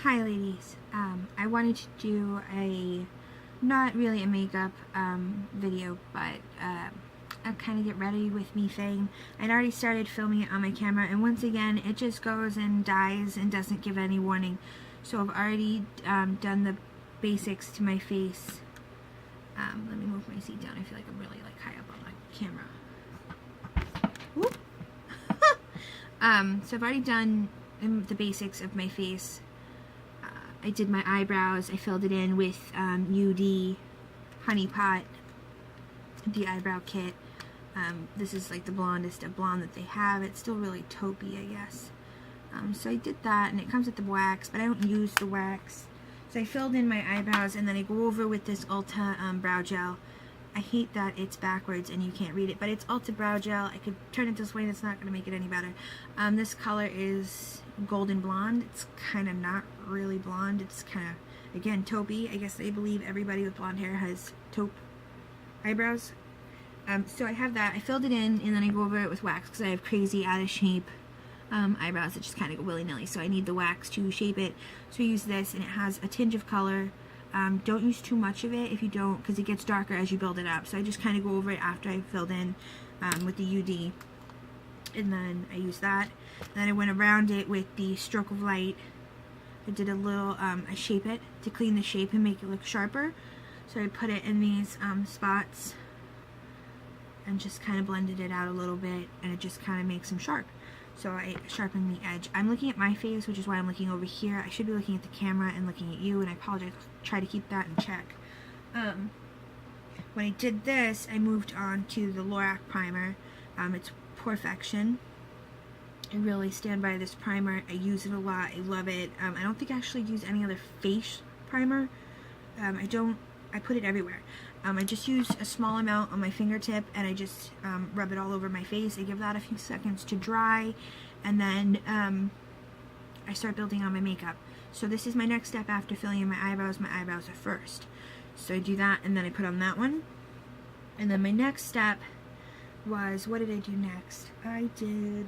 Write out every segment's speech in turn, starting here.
Hi ladies, I wanted to do not really a makeup video, but a kind of get ready with me thing. I'd already started filming it on my camera, and once again it just goes and dies and doesn't give any warning. So I've already done the basics to my face. Let me move my seat down. I feel like I'm really high up on the camera. Whoop. So I've already done the basics of my face. I did my eyebrows. I filled it in with UD Honey Pot, the eyebrow kit. This is like the blondest of blonde that they have. It's still really taupey, I guess. So I did that, and it comes with the wax, but I don't use the wax. So I filled in my eyebrows, and then I go over with this Ulta brow gel. I hate that it's backwards and you can't read it, but it's Ulta brow gel. I could turn it this way and it's not going to make it any better. This color is golden blonde. It's kind of not really blonde. It's kind of, again, taupey. I guess they believe everybody with blonde hair has taupe eyebrows. So I have that. I filled it in, and then I go over it with wax because I have crazy out of shape eyebrows that just kind of go willy-nilly. So I need the wax to shape it. So I use this, and it has a tinge of color. Don't use too much of it if you don't, because it gets darker as you build it up. So I just kind of go over it after I filled in with the UD, and then I use that. And then I went around it with the stroke of light. I did a little, I shape it to clean the shape and make it look sharper. So I put it in these spots and just kind of blended it out a little bit, and it just kind of makes them sharp. So I sharpen the edge. I'm looking at my face, which is why I'm looking over here. I should be looking at the camera and looking at you, and I apologize. I'll try to keep that in check. When I did this, I moved on to the Lorac primer. It's Perfection. I really stand by this primer. I use it a lot. I love it. I don't think I actually use any other face primer. I put it everywhere. I just use a small amount on my fingertip, and I just rub it all over my face. I give that a few seconds to dry, and then I start building on my makeup. So this is my next step after filling in my eyebrows. My eyebrows are first. So I do that, and then I put on that one. And then my next step was, what did I do next? I did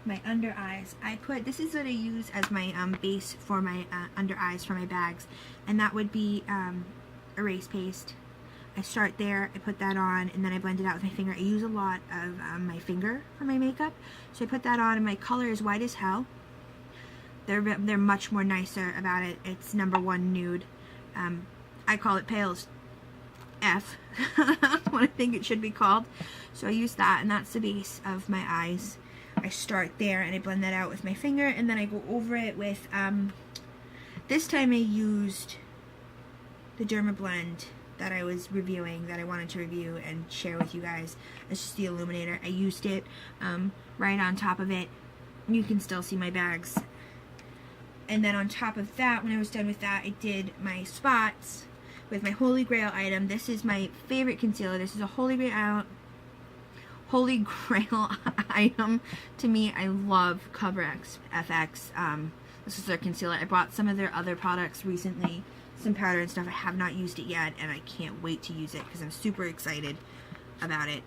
my under eyes. This is what I use as my base for my under eyes for my bags, and that would be erase paste. I start there, I put that on, and then I blend it out with my finger. I use a lot of my finger for my makeup, so I put that on, and my color is white as hell. They're much more nicer about it. It's #1 nude. I call it pale as F, what I think it should be called. So I use that, and that's the base of my eyes. I start there, and I blend that out with my finger, and then I go over it with, this time I used the Derma blend that I was reviewing, that I wanted to review and share with you guys. It's just the illuminator. I used it right on top of it. You can still see my bags. And then on top of that, when I was done with that, I did my spots with my Holy Grail item. This is my favorite concealer. This is a Holy Grail item to me. I love CoverX FX. This is their concealer. I bought some of their other products recently, some powder and stuff. I have not used it yet, and I can't wait to use it because I'm super excited about it.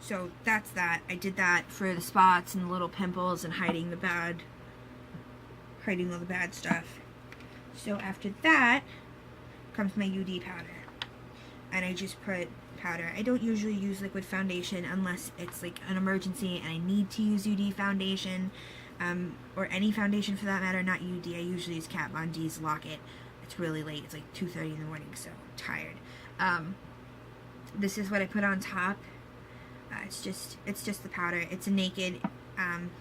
So that's that. I did that for the spots and the little pimples and hiding all the bad stuff. So after that comes my UD powder, and I just put powder. I don't usually use liquid foundation unless it's like an emergency and I need to use UD foundation, or any foundation for that matter, not UD. I usually use Kat Von D's Lock-It. It's really late. It's like 2:30 in the morning, so I'm tired. This is what I put on top. It's just the powder. It's a naked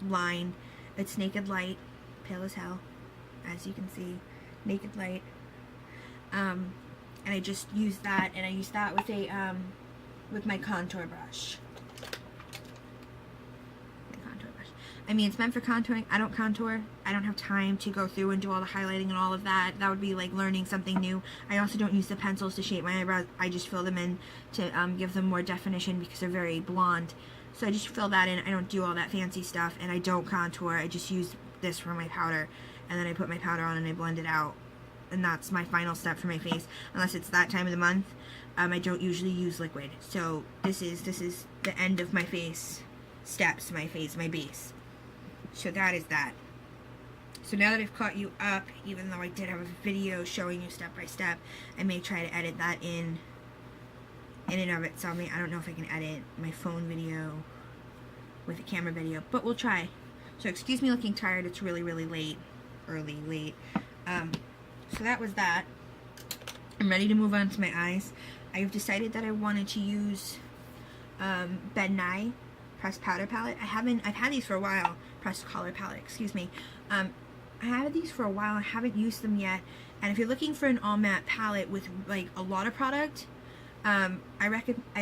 line. It's Naked Light, pale as hell, as you can see. Naked Light. And I just use that, and I use that with a with my contour brush. I mean, it's meant for contouring. I don't contour. I don't have time to go through and do all the highlighting and all of that. That would be like learning something new. I also don't use the pencils to shape my eyebrows. I just fill them in to give them more definition because they're very blonde. So I just fill that in. I don't do all that fancy stuff, and I don't contour. I just use this for my powder, and then I put my powder on and I blend it out. And that's my final step for my face, unless it's that time of the month. I don't usually use liquid. So this is the end of my face steps, my base. So that is that. So now that I've caught you up, even though I did have a video showing you step by step, I may try to edit that in and of itself. I don't know if I can edit my phone video with a camera video, but we'll try. So excuse me looking tired, it's really, really late. Late. So that was that. I'm ready to move on to my eyes. I've decided that I wanted to use Ben Nye pressed powder palette. I've had these for a while. Pressed color palette, excuse me. I had these for a while. I haven't used them yet. And if you're looking for an all matte palette with like a lot of product, I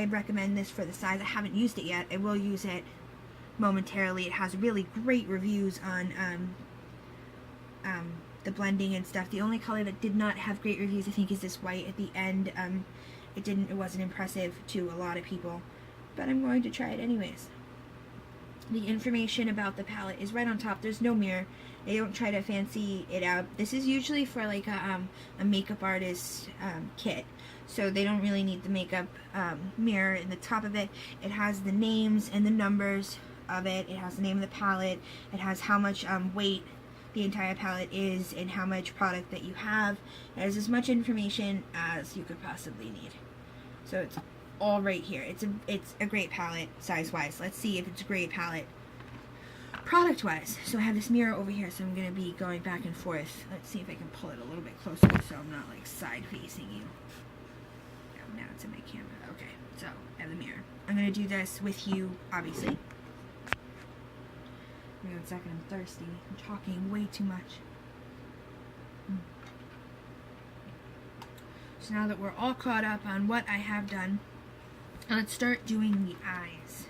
recommend this for the size. I haven't used it yet. I will use it momentarily. It has really great reviews on the blending and stuff. The only color that did not have great reviews, I think, is this white at the end. It wasn't impressive to a lot of people, but I'm going to try it anyways. The information about the palette is right on top. There's no mirror. They don't try to fancy it out. This is usually for like a makeup artist kit, so they don't really need the makeup mirror in the top of it. It has the names and the numbers of it. It has the name of the palette. It has how much weight the entire palette is and how much product that you have. It has as much information as you could possibly need. So it's all right here. It's a great palette size-wise. Let's see if it's a great palette product-wise. So I have this mirror over here, so I'm going to be going back and forth. Let's see if I can pull it a little bit closer so I'm not like side-facing you. Oh, now it's in my camera. Okay, so I have the mirror. I'm going to do this with you, obviously. Hang on a second, I'm thirsty. I'm talking way too much. So now that we're all caught up on what I have done, let's start doing the eyes.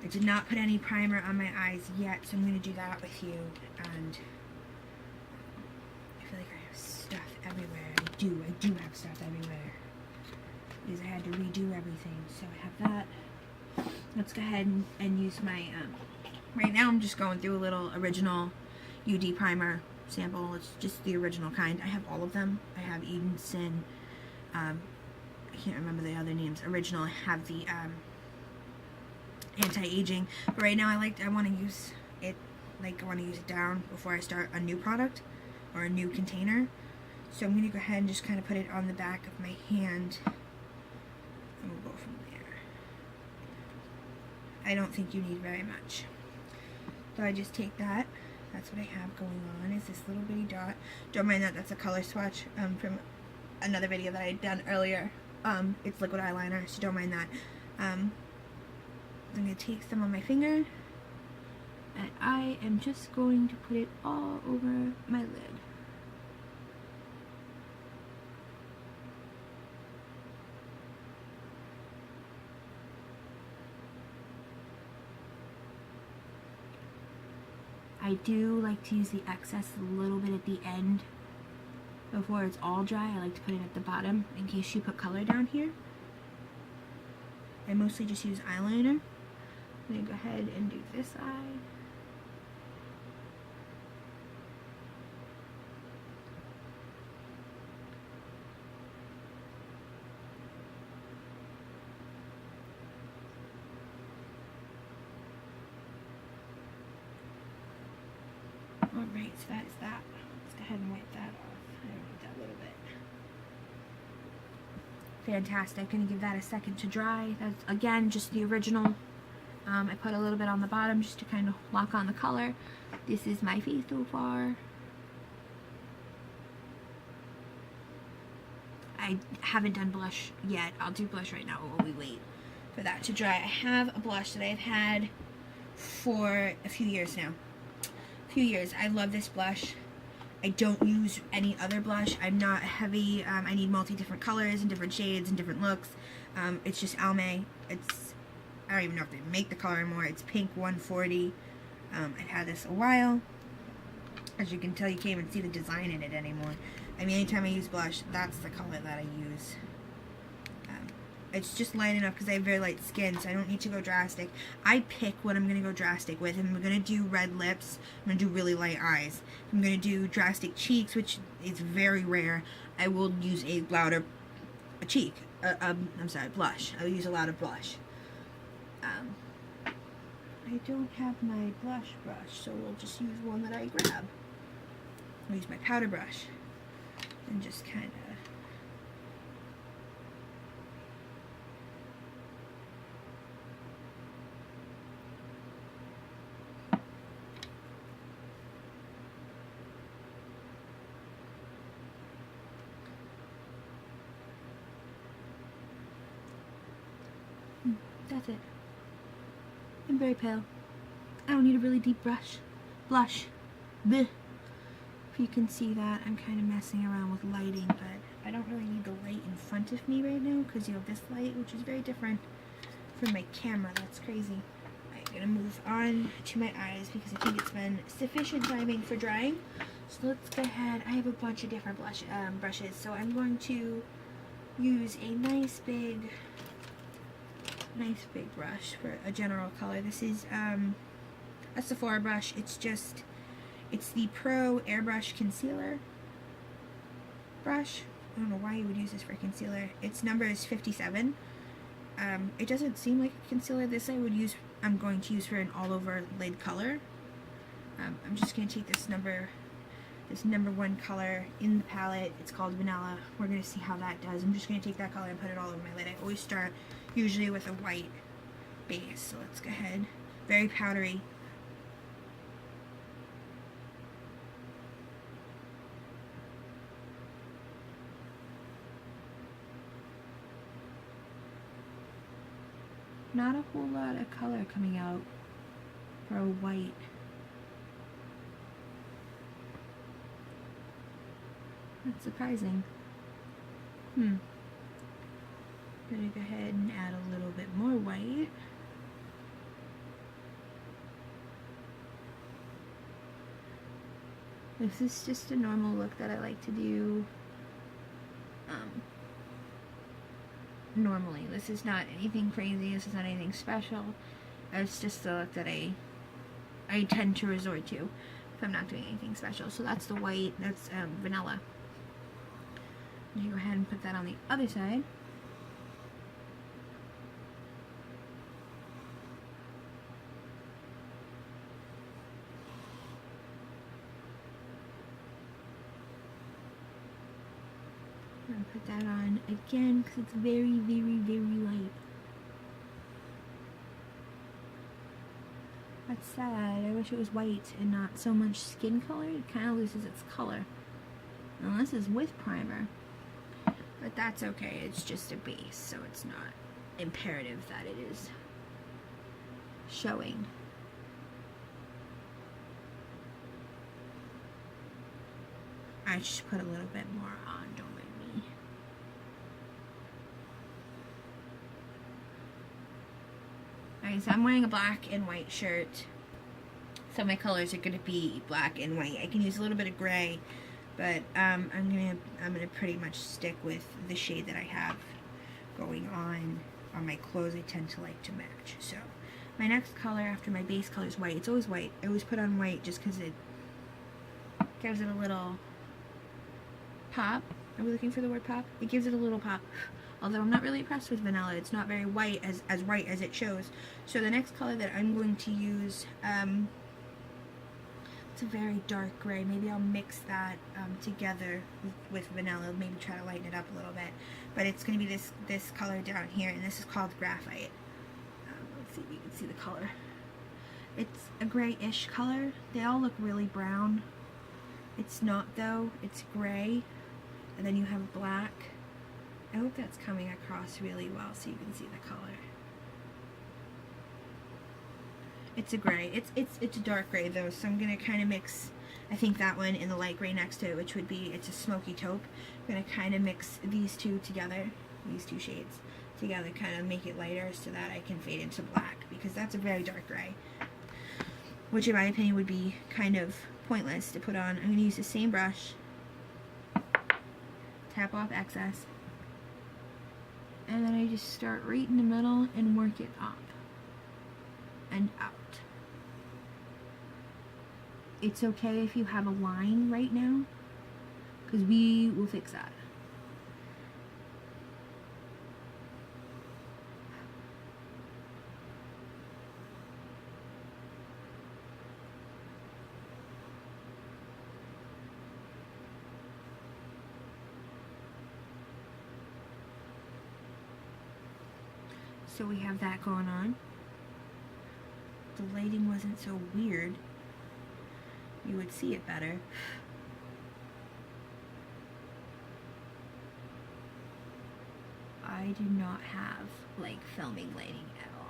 I did not put any primer on my eyes yet, so I'm going to do that with you. And I feel like I have stuff everywhere. I do have stuff everywhere. Because I had to redo everything. So I have that. Let's go ahead and use my... right now I'm just going through a little original UD primer sample. It's just the original kind. I have all of them. I have Eden Sin. I can't remember the other names. Original. I have the anti-aging. But right now I want to use it, like I want to use it down before I start a new product or a new container. So I'm going to go ahead and just kind of put it on the back of my hand. And we'll go from there. I don't think you need very much. So I just take that. That's what I have going on, is this little bitty dot. Don't mind that, that's a color swatch from another video that I had done earlier. It's liquid eyeliner, so don't mind that. I'm going to take some on my finger, and I am just going to put it all over my lid. I do like to use the excess a little bit at the end before it's all dry. I like to put it at the bottom in case you put color down here. I mostly just use eyeliner. I'm going to go ahead and do this eye. Alright, so that is that. Let's go ahead and wipe that off. I don't need that little bit. Fantastic. I'm going to give that a second to dry. That's, again, just the original. I put a little bit on the bottom just to kind of lock on the color. This is my face so far. I haven't done blush yet. I'll do blush right now while we wait for that to dry. I have a blush that I've had for a few years now. I love this blush. I don't use any other blush. I'm not heavy. I need different colors and different shades and different looks. It's just Almay. I don't even know if they make the color anymore. It's pink 140. I've had this a while. As you can tell, you can't even see the design in it anymore. I mean, anytime I use blush, that's the color that I use. It's just light enough because I have very light skin, so I don't need to go drastic. I pick what I'm going to go drastic with. If I'm going to do red lips, I'm going to do really light eyes. If I'm going to do drastic cheeks, which is very rare, I will use a louder blush. I'll use a louder blush. I don't have my blush brush, so we'll just use one that I grab. I'll use my powder brush and just kind of that's it. I'm very pale. I don't need a really deep blush. Bleh. If you can see that, I'm kind of messing around with lighting, but I don't really need the light in front of me right now because you have this light, which is very different from my camera. That's crazy. I'm gonna move on to my eyes because I think it's been sufficient timing for drying. So let's go ahead. I have a bunch of different brushes, so I'm going to use a nice big brush for a general color. This is a Sephora brush. It's the Pro Airbrush Concealer brush. I don't know why you would use this for concealer. Its number is 57. It doesn't seem like a concealer. I'm going to use for an all over lid color. I'm just going to take this number 1 color in the palette. It's called Vanilla. We're going to see how that does. I'm just going to take that color and put it all over my lid. I always start usually with a white base. So let's go ahead. Very powdery. Not a whole lot of color coming out for a white. That's surprising. I'm gonna go ahead and add a little bit more white. This is just a normal look that I like to do normally. This is not anything crazy. This is not anything special. It's just the look that I tend to resort to if I'm not doing anything special. So that's the white. That's Vanilla. You go ahead and put that on the other side. And put that on again because it's very, very, very light. That's sad. I wish it was white and not so much skin color. It kind of loses its color. And this is with primer. But that's okay. It's just a base, so it's not imperative that it is showing. I just put a little bit more on, don't mind me. Alright, so I'm wearing a black and white shirt. So my colors are going to be black and white. I can use a little bit of gray, but I'm gonna pretty much stick with the shade that I have going on my clothes. I tend to like to match. So my next color after my base color is white. It's always white. I always put on white just because it gives it a little pop. Are we looking for the word pop? It gives it a little pop. Although I'm not really impressed with Vanilla. It's not very white, as white as it shows. So the next color that I'm going to use, it's a very dark gray. Maybe I'll mix that together with Vanilla. Maybe try to lighten it up a little bit. But it's going to be this color down here, and this is called Graphite. Let's see if you can see the color. It's a grayish color. They all look really brown. It's not though. It's gray, and then you have black. I hope that's coming across really well so you can see the color. It's a gray. It's a dark gray though, so I'm gonna kind of mix, I think, that one in the light gray next to it, which would be, it's a smoky taupe. I'm gonna kind of mix these two together, these two shades together, kind of make it lighter so that I can fade into black, because that's a very dark gray, which in my opinion would be kind of pointless to put on. I'm gonna use the same brush, tap off excess, and then I just start right in the middle and work it up and out. It's okay if you have a line right now, because we will fix that. So we have that going on. The lighting wasn't so weird. You would see it better. I do not have like filming lighting at all.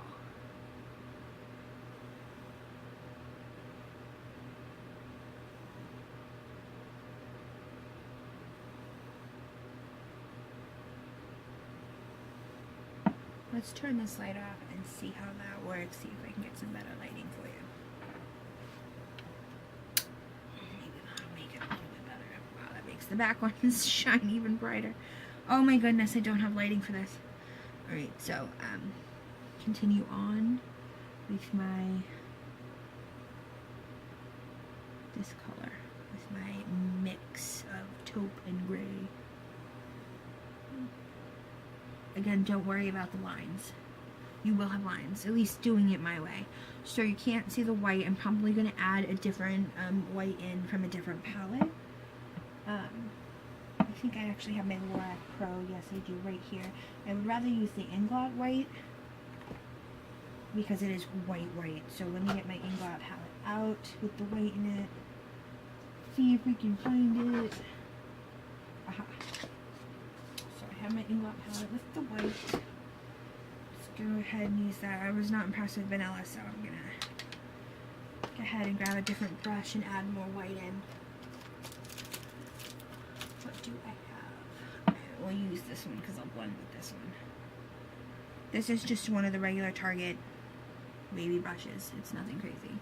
Let's turn this light off and see how that works, see if I can get some better lighting for you. Maybe that'll make it a little bit better. Wow, that makes the back ones shine even brighter. Oh my goodness, I don't have lighting for this. Alright, so, continue on with this color, with my mix of taupe and gray. Again, don't worry about the lines. You will have lines, at least doing it my way. So you can't see the white. I'm probably going to add a different white in from a different palette. I think I actually have my Lorac Pro. Yes, I do, right here. I would rather use the Inglot white because it is white. So let me get my Inglot palette out with the white in it. See if we can find it. Aha. So I have my Inglot palette with the white. Let's go ahead and use that. I was not impressed with vanilla, so I'm going to go ahead and grab a different brush and add more white in. What do I have? We'll use this one because I'll blend with this one. This is just one of the regular Target baby brushes. It's nothing crazy.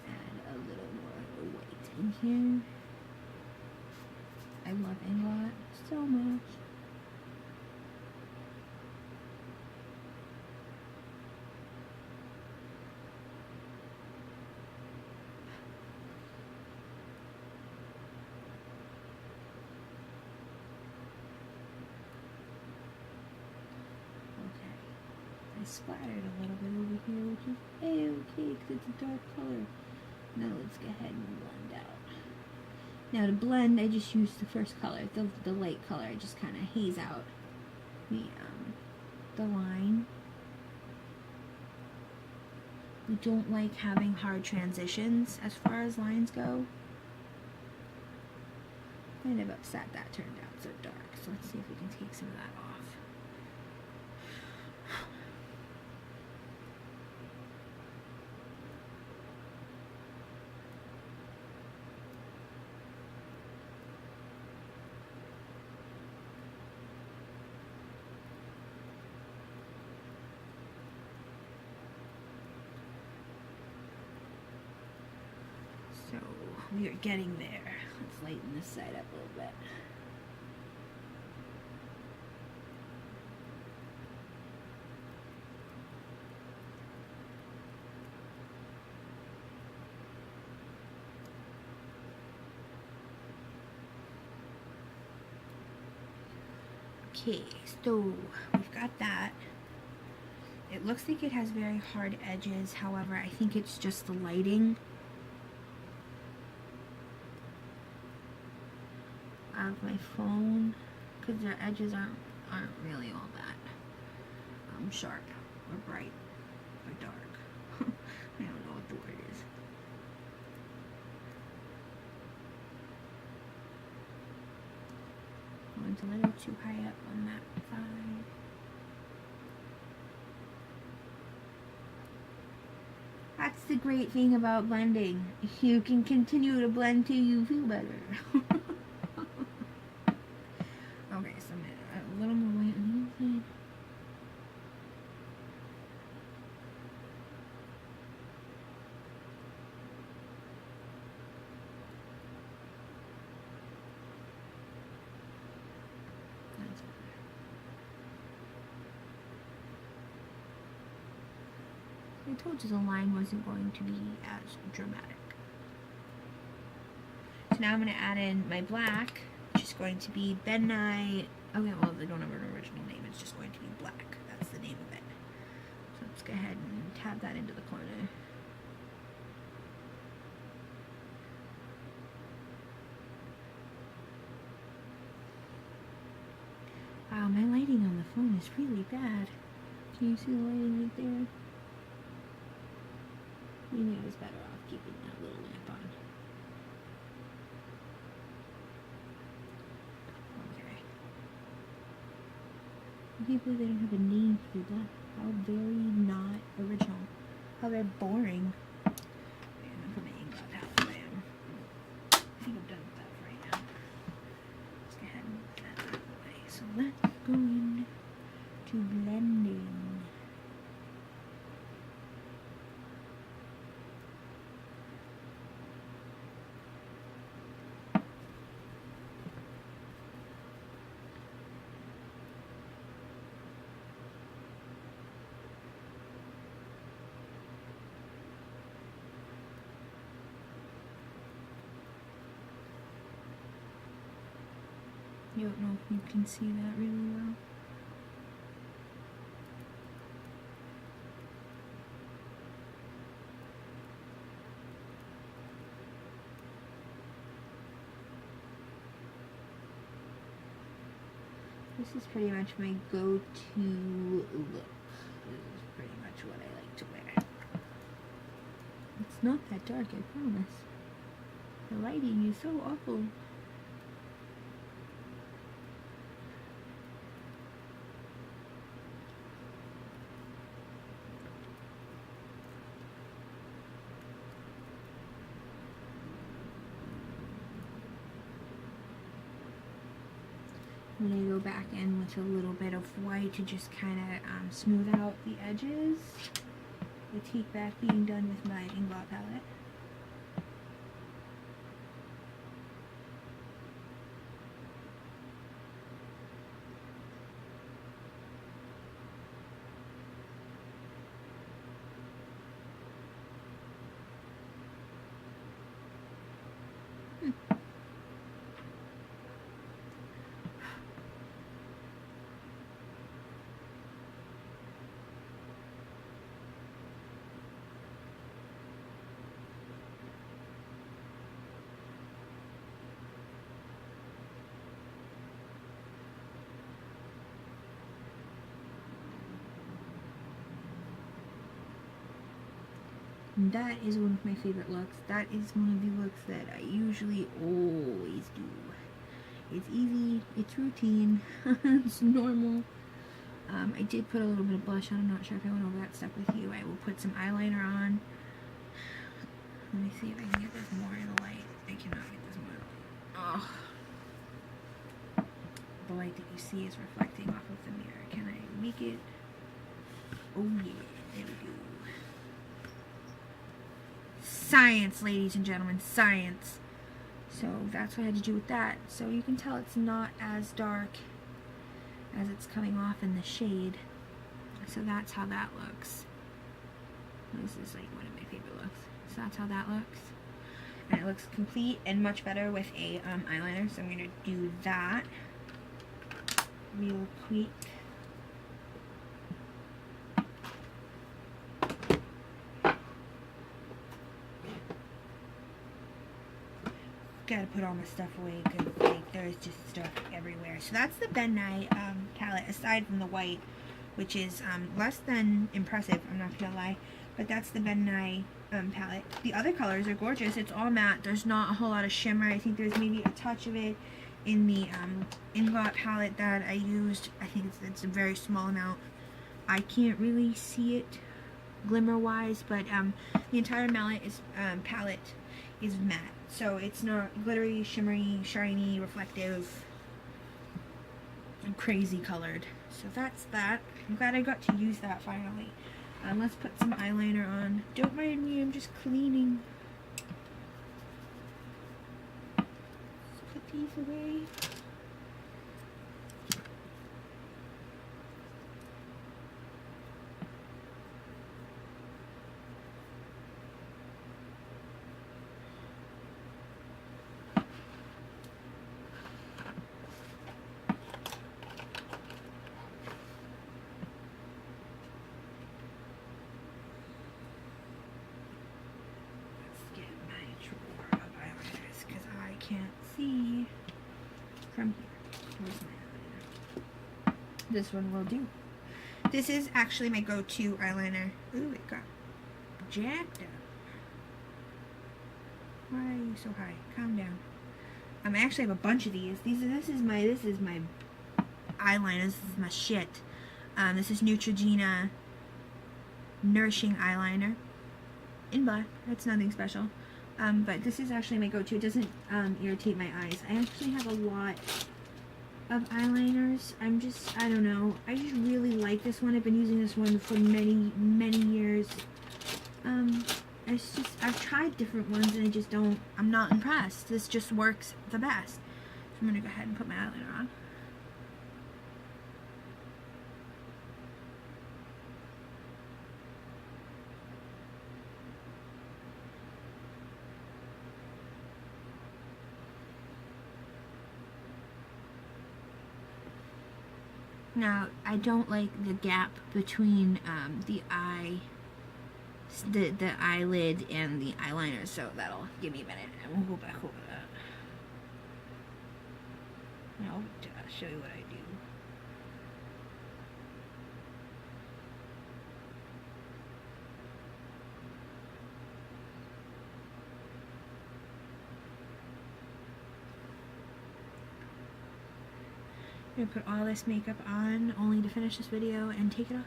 Add a little more white in here. I love Inglot so much. I splattered a little bit over here, which is okay because it's a dark color. Now let's go ahead and blend out. Now to blend, I just use the first color, the light color. I just kind of haze out the line. We don't like having hard transitions as far as lines go. Kind of upset that turned out so dark. So let's see if we can take some of that off. So we are getting there. Let's lighten this side up a little bit. Okay, so we've got that. It looks like it has very hard edges, however, I think it's just the lighting of my phone, because the edges aren't really all that sharp or bright or dark. I don't know what the word is. One's a little too high up on that side. That's the great thing about blending. You can continue to blend till you feel better. Okay, so I'm gonna add a little more white on the inside. That's better. I told you the line wasn't going to be as dramatic. So now I'm going to add in my black, which is going to be Midnight. Okay, well, they don't have an original name. It's just going to be black. That's the name of it. So let's go ahead and tab that into the corner. Wow, my lighting on the phone is really bad. Can you see the lighting right there? Maybe I was better off keeping that little lamp on. Okay. I can't believe they don't have a name for that. How very not original. How very boring. And I'm putting my ink on palette away. I think I'm done with that for right now. Let's go ahead and move that out of the way. So let's go in to blending. I don't know if you can see that really well. This is pretty much my go-to look. This is pretty much what I like to wear. It's not that dark, I promise. The lighting is so awful. I'm going to go back in with a little bit of white to just kind of smooth out the edges. I take back being done with my Inglot palette. And that is one of my favorite looks. That is one of the looks that I usually always do. It's easy, it's routine, it's normal. I did put a little bit of blush on. I'm not sure if I went over that step with you. I will put some eyeliner on. Let me see if I can get this more in the light. I cannot get this more in the light. Oh. The light that you see is reflecting off of the mirror. Can I make it? Oh yeah, there we go. Science, ladies and gentlemen, science. So that's what I had to do with that. So you can tell it's not as dark as it's coming off in the shade. So that's how that looks. This is like one of my favorite looks. So that's how that looks. And it looks complete and much better with a eyeliner. So I'm going to do that real quick. Gotta put all my stuff away because like there's just stuff everywhere. So that's the Ben Nye palette, aside from the white, which is less than impressive, I'm not gonna lie, but that's the Ben Nye palette. The other colors are gorgeous. It's all matte. There's not a whole lot of shimmer. I think there's maybe a touch of it in the Inglot palette that I used. I think it's a very small amount. I can't really see it glimmer wise, but the entire palette is matte. So it's not glittery, shimmery, shiny, reflective, and crazy colored. So that's that. I'm glad I got to use that finally. Let's put some eyeliner on. Don't mind me, I'm just cleaning. Let's put these away. Can't see from here. Where's my eyeliner? this one will do. This is actually my go-to eyeliner. Ooh, it got jacked up. Why are you so high? Calm down. I actually have a bunch of these. This is my eyeliner. This is my shit. This is Neutrogena Nourishing Eyeliner in black. It's nothing special. But this is actually my go-to. It doesn't irritate my eyes. I actually have a lot of eyeliners. I don't know. I just really like this one. I've been using this one for many, many years. It's just, I've tried different ones and I'm not impressed. This just works the best. So I'm going to go ahead and put my eyeliner on. Now, I don't like the gap between the eyelid and the eyeliner, so that'll give me a minute and we'll go back over that. I'll show you what I do. I'm gonna put all this makeup on only to finish this video and take it off.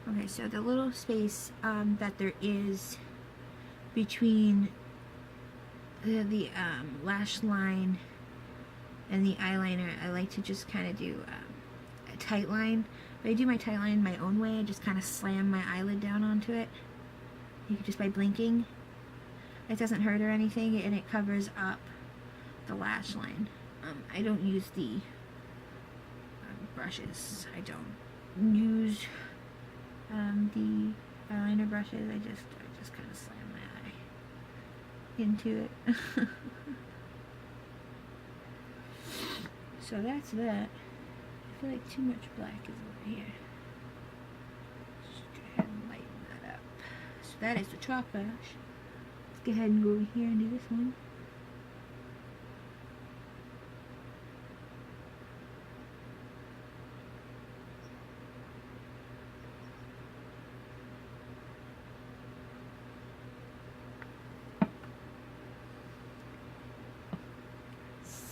Okay, so the little space that there is between the lash line and the eyeliner, I like to just kind of do a tight line. But I do my tight line my own way. I just kind of slam my eyelid down onto it. Just by blinking. It doesn't hurt or anything, and it covers up the lash line. I don't use the brushes. I don't use the eyeliner brushes. I just kind of slam my eye into it. So that's that. I feel like too much black is over here. Just go ahead and lighten that up. So that is the chalk brush. Let's go ahead and go over here and do this one.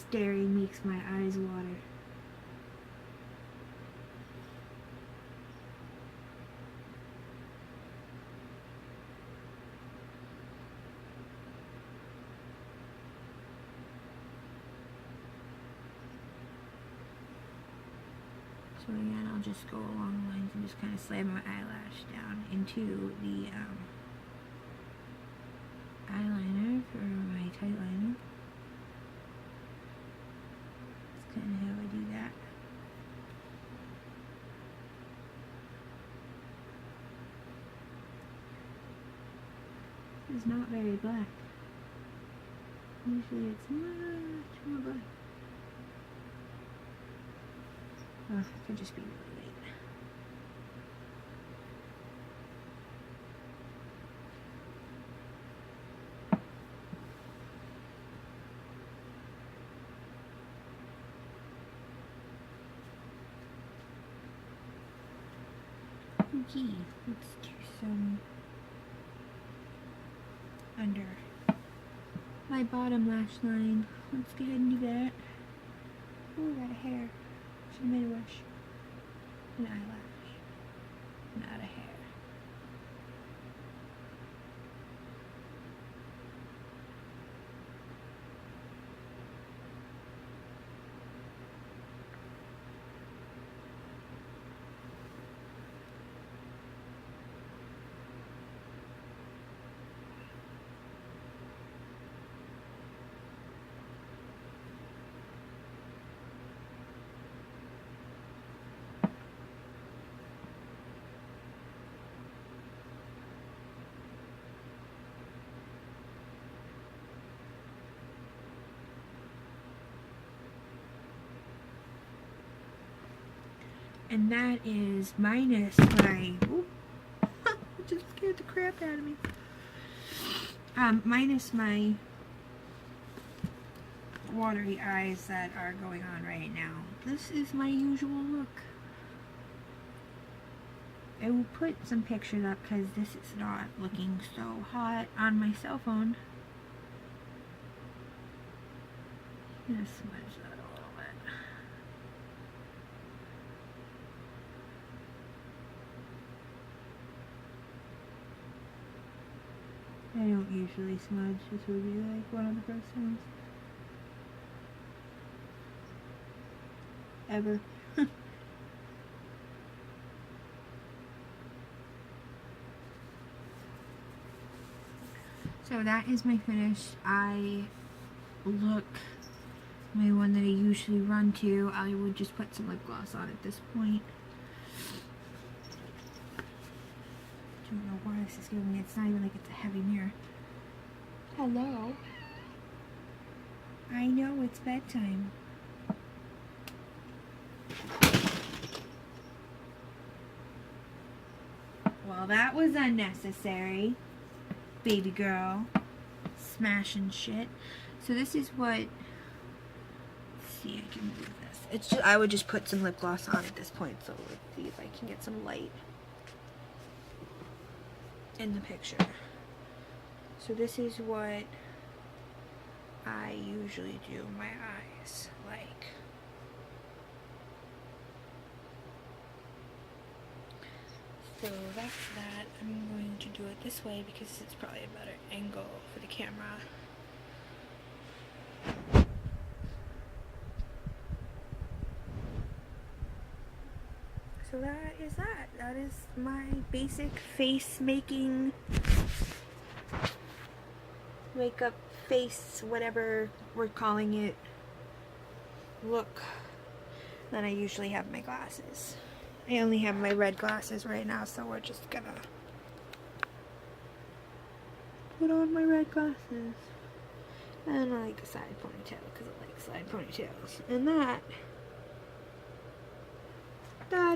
Staring makes my eyes water. So again, I'll just go along the lines and just kind of slam my eyelash down into the eyeliner for my tight liner. That's kind of how I do that. This is not very black. Usually it's much more black. Oh, it could just be really late. Okay, let's do some under my bottom lash line. Let's go ahead and do that. Oh, I got a hair. Should have made a wish. An eyelash. Not a hair. And that is minus my, it just scared the crap out of me. Minus my watery eyes that are going on right now. This is my usual look. I will put some pictures up because this is not looking so hot on my cell phone. Just smudge that a little bit. I don't usually smudge. This would be like one of the first times ever. So that is my finished eye look. My one that I usually run to. I would just put some lip gloss on at this point. Don't know why this is giving me. It's not even like it's a heavy mirror. Hello. I know it's bedtime. Well, that was unnecessary. Baby girl. Smashing shit. So this is what... Let's see, I can move this. It's just, I would just put some lip gloss on at this point. So let's see if I can get some light in the picture. So this is what I usually do my eyes like. So that's that. I'm going to do it this way because it's probably a better angle for the camera. So that is that. That is my basic face making, makeup, face, whatever we're calling it, look. Then I usually have my glasses. I only have my red glasses right now, so we're just gonna put on my red glasses. And I like a side ponytail because I like side ponytails. And that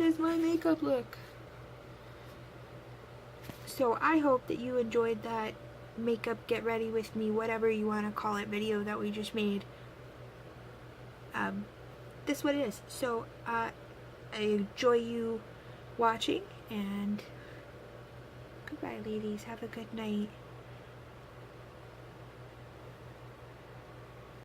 is my makeup look. So I hope that you enjoyed that makeup get ready with me, whatever you want to call it, video that we just made. This is what it is. So I enjoy you watching, and goodbye ladies, have a good night.